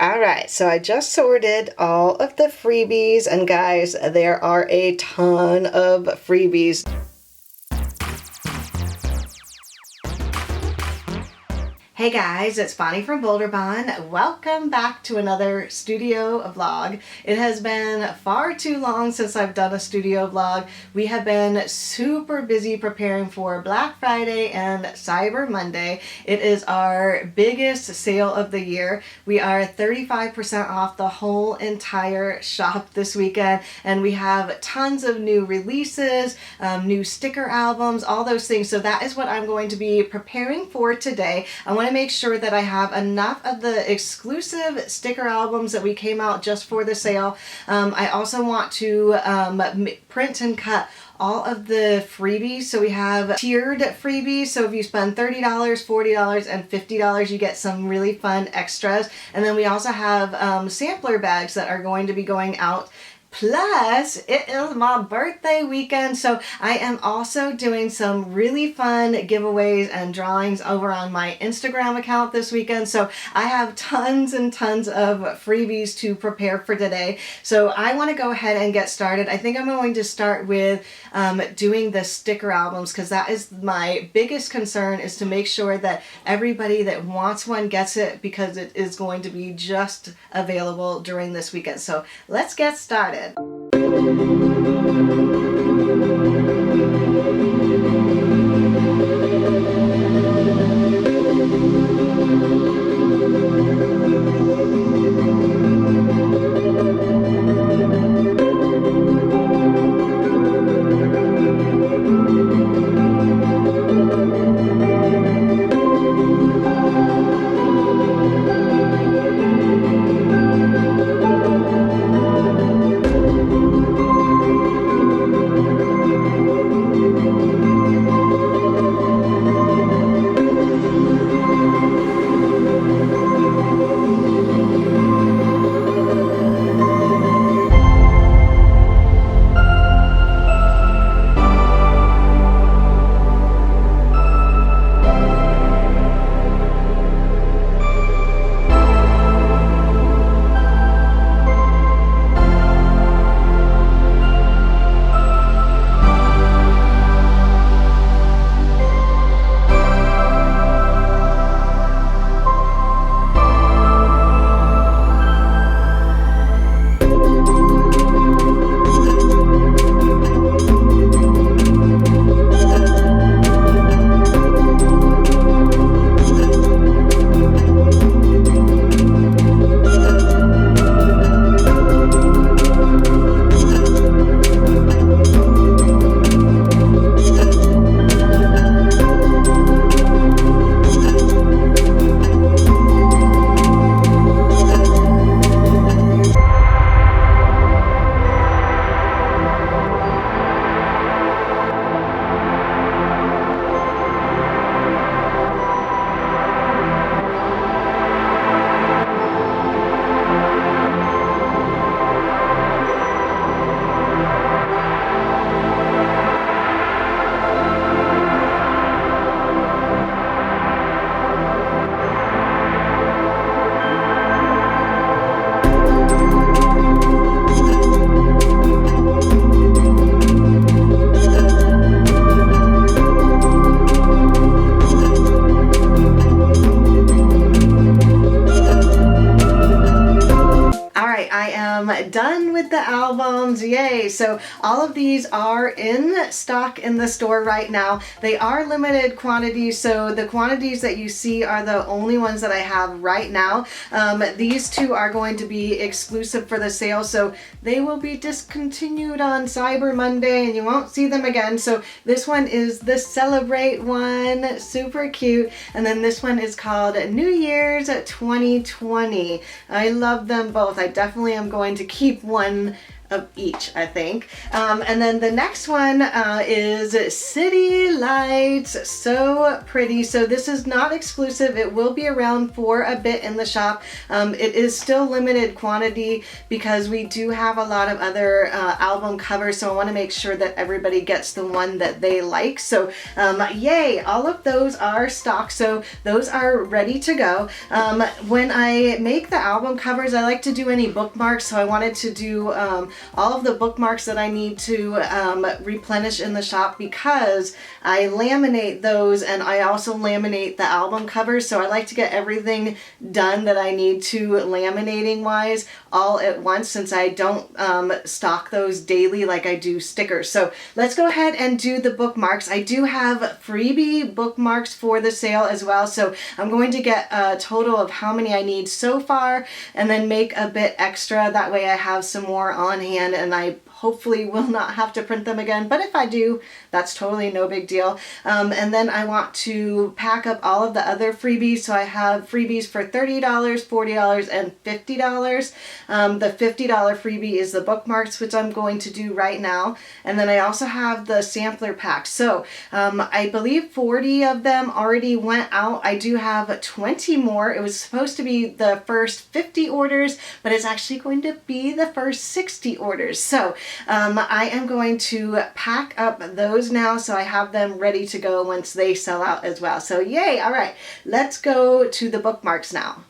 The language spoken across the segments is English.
Alright, so I just sorted all of the freebies, and guys, there are a ton of freebies. Hey guys, it's Bonnie from Bolderbon. Welcome back to another studio vlog. It has been far too long since I've done a studio vlog. We have been super busy preparing for Black Friday and Cyber Monday. It is our biggest sale of the year. We are 35% off the whole entire shop this weekend, and we have tons of new releases, new sticker albums, all those things. So that is what I'm going to be preparing for today. I want to make sure that I have enough of the exclusive sticker albums that we came out just for the sale. I also want to print and cut all of the freebies. So we have tiered freebies. So if you spend $30, $40, and $50, you get some really fun extras. And then we also have sampler bags that are going to be going out. Plus, it is my birthday weekend, so I am also doing some really fun giveaways and drawings over on my Instagram account this weekend. So I have tons and tons of freebies to prepare for today. So I want to go ahead and get started. I think I'm going to start with doing the sticker albums, because that is my biggest concern, is to make sure that everybody that wants one gets it, because it is going to be just available during this weekend. So let's get started. Done with the albums, yay! So all of these are in stock in the store right now. They are limited quantities, so the quantities that you see are the only ones that I have right now. These two are going to be exclusive for the sale, so they will be discontinued on Cyber Monday and you won't see them again. So this one is the Celebrate one, super cute, and then this one is called New Year's 2020. I love them both. I definitely am going to keep one of each, I think. And then the next one is City Lights. So pretty. So this is not exclusive. It will be around for a bit in the shop. It is still limited quantity because we do have a lot of other album covers, so I want to make sure that everybody gets the one that they like. So yay, all of those are stock, so those are ready to go. When I make the album covers, I like to do any bookmarks, so I wanted to do all of the bookmarks that I need to replenish in the shop because I laminate those and I also laminate the album covers, so I like to get everything done that I need to laminating wise all at once, since I don't stock those daily like I do stickers. So let's go ahead and do the bookmarks. I do have freebie bookmarks for the sale as well, so I'm going to get a total of how many I need so far and then make a bit extra. That way I have some more on hand and I hopefully will not have to print them again, but if I do, that's totally no big deal. And then I want to pack up all of the other freebies, so I have freebies for $30, $40, and $50. The $50 freebie is the bookmarks, which I'm going to do right now, and then I also have the sampler packs. So I believe 40 of them already went out. I do have 20 more. It was supposed to be the first 50 orders, but it's actually going to be the first 60 orders. So I am going to pack up those now so I have them ready to go once they sell out as well. So yay! All right, let's go to the bookmarks now.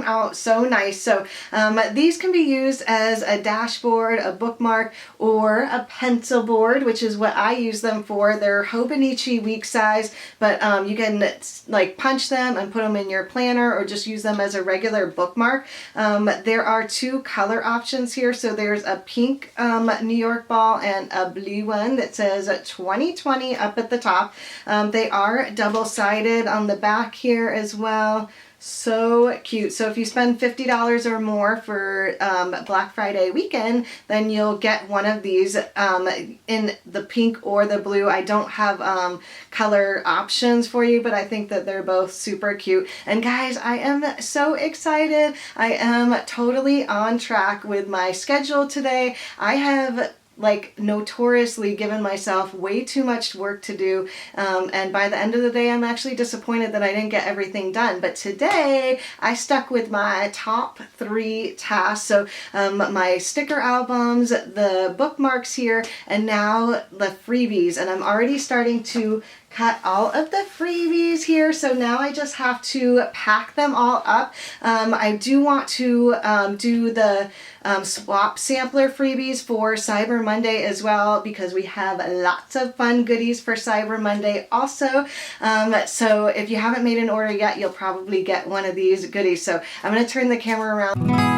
Out so nice. So these can be used as a dashboard, a bookmark, or a pencil board, which is what I use them for. They're Hobonichi week size, but you can like punch them and put them in your planner or just use them as a regular bookmark. There are two color options here. So there's a pink New York ball and a blue one that says 2020 up at the top. They are double-sided on the back here as well. So cute. So if you spend $50 or more for Black Friday weekend, then you'll get one of these in the pink or the blue. I don't have color options for you, but I think that they're both super cute. And guys, I am so excited. I am totally on track with my schedule today. I have like notoriously given myself way too much work to do, and by the end of the day I'm actually disappointed that I didn't get everything done, but today I stuck with my top 3 tasks. So my sticker albums, the bookmarks here, and now the freebies, and I'm already starting to cut all of the freebies here, so now I just have to pack them all up. I do want to do the swap sampler freebies for Cyber Monday as well, because we have lots of fun goodies for Cyber Monday also. So if you haven't made an order yet, you'll probably get one of these goodies. So I'm going to turn the camera around.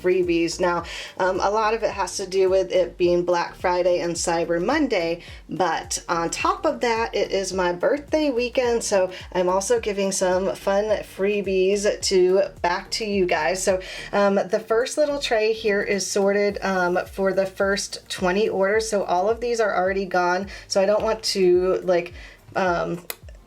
freebies. Now, a lot of it has to do with it being Black Friday and Cyber Monday, but on top of that, it is my birthday weekend, so I'm also giving some fun freebies back to you guys. So the first little tray here is sorted for the first 20 orders, so all of these are already gone, so I don't want to like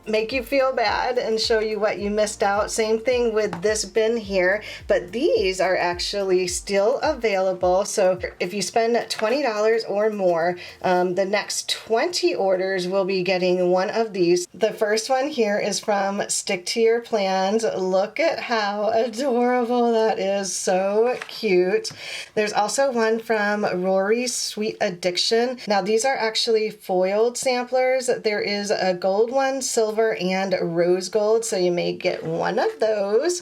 make you feel bad and show you what you missed out. Same thing with this bin here, but these are actually still available. So if you spend $20 or more, the next 20 orders will be getting one of these. The first one here is from Stick to Your Plans. Look at how adorable that is. So cute. There's also one from Rory's Sweet Addiction. Now these are actually foiled samplers. There is a gold one, silver, and rose gold, so you may get one of those.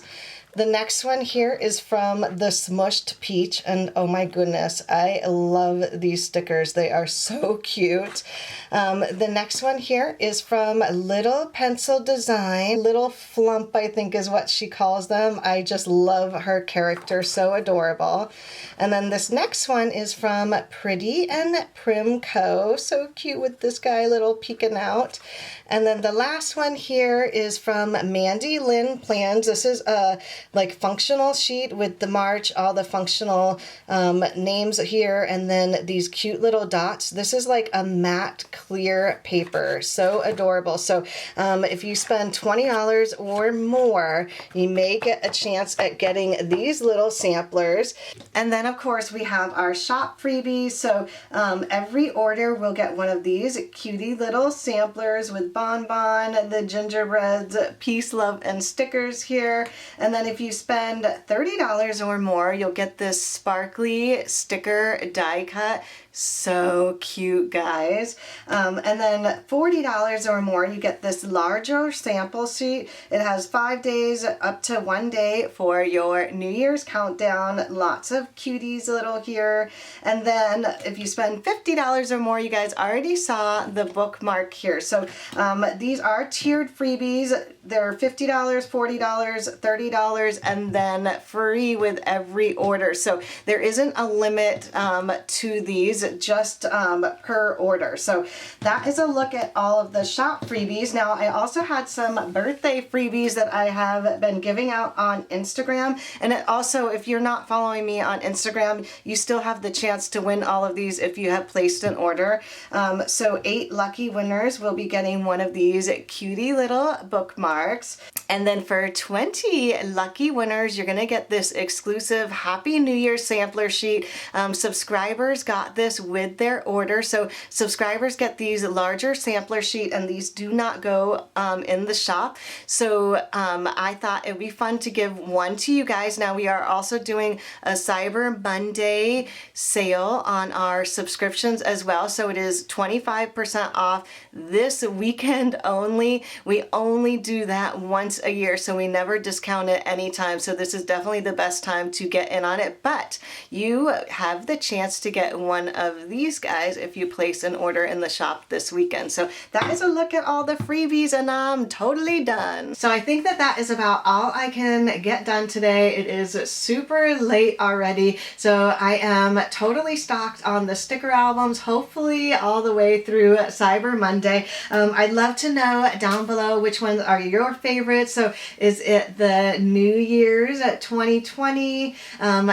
The next one here is from the Smushed Peach, and oh my goodness, I love these stickers. They are so cute. The next one here is from Little Pencil Design. Little Flump, I think is what she calls them. I just love her character, so adorable. And then this next one is from Pretty and Prim Co. So cute with this guy little peeking out. And then the last one here is from Mandy Lynn Plans. This is a like functional sheet with the March, all the functional names here, and then these cute little dots. This is like a matte clear paper. So adorable. So if you spend $20 or more, you may get a chance at getting these little samplers. And then of course we have our shop freebies. So every order will get one of these cutie little samplers with Bonbon, the gingerbreads, peace, love, and stickers here. And then if you spend $30 or more, you'll get this sparkly sticker die cut. So cute, guys. And then $40 or more, you get this larger sample sheet. It has 5 days up to 1 day for your New Year's countdown. Lots of cuties little here. And then if you spend $50 or more, you guys already saw the bookmark here. So these are tiered freebies. They're $50, $40, $30, and then free with every order. So there isn't a limit to these, just per order. So that is a look at all of the shop freebies. Now I also had some birthday freebies that I have been giving out on Instagram, and it also, if you're not following me on Instagram, you still have the chance to win all of these if you have placed an order. So 8 lucky winners will be getting one of these cutie little bookmarks. And then for 20 lucky winners, you're gonna get this exclusive Happy New Year sampler sheet. Subscribers got this with their order. So subscribers get these larger sampler sheet, and these do not go in the shop. So I thought it'd be fun to give one to you guys. Now we are also doing a Cyber Monday sale on our subscriptions as well. So it is 25% off this weekend only. We only do that once a year, so we never discount it anytime. So this is definitely the best time to get in on it, but you have the chance to get one of these guys if you place an order in the shop this weekend. So that is a look at all the freebies, and I'm totally done. So I think that that is about all I can get done today. It is super late already, so I am totally stocked on the sticker albums, hopefully all the way through Cyber Monday. I'd love to know down below which ones are your favorites. So is it the New Year's 2020,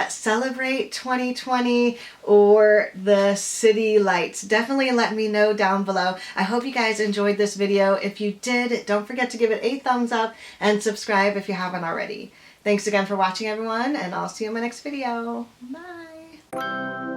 Celebrate 2020, or the City Lights? Definitely let me know down below. I hope you guys enjoyed this video. If you did, don't forget to give it a thumbs up and subscribe if you haven't already. Thanks again for watching, everyone, and I'll see you in my next video. Bye!